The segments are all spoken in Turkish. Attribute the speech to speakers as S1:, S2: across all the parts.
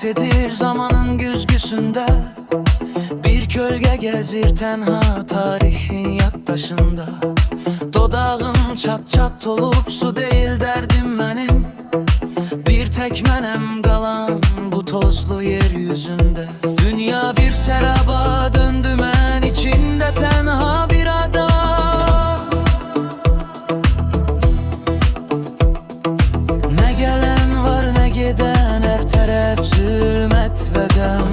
S1: edir zamanın güzgüsünde. Bir kölge gezir tenha tarihin yaddaşında. Dodağım çat çat olup su değil derdim benim. Bir tek menem kalan bu tozlu yeryüzünde. Dünya bir seraba döndü, men içinde tenha bir ada. Ne gelen var ne giden, her taraf zulmet ve gam.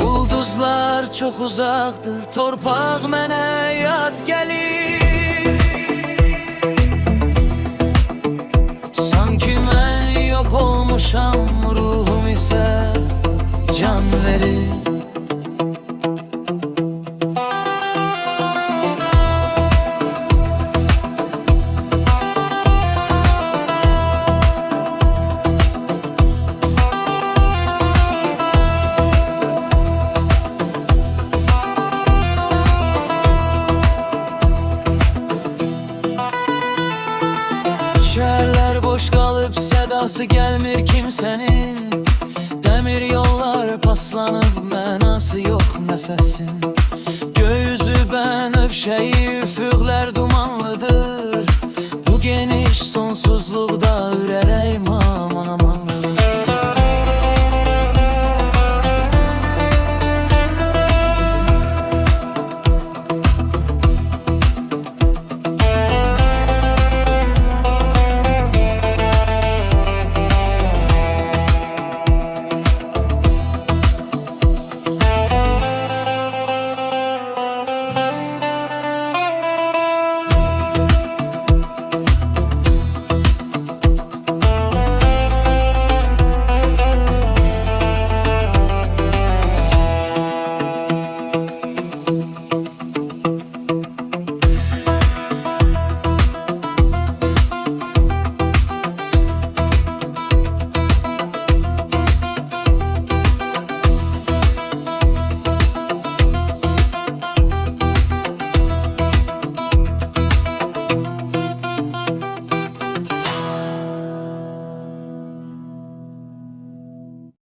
S1: Ulduzlar çok uzaktır, torpaq mənə yad gəlir. Sanki mən yok olmuşam, ruhum ise can verir. Şehirler boş kalıp sedası gelmir kimsenin. Demir yollar paslanıp mənası yok nefesin. Göğüzü ben öfşeyi üfüqlər dumanlıdır. Bu geniş son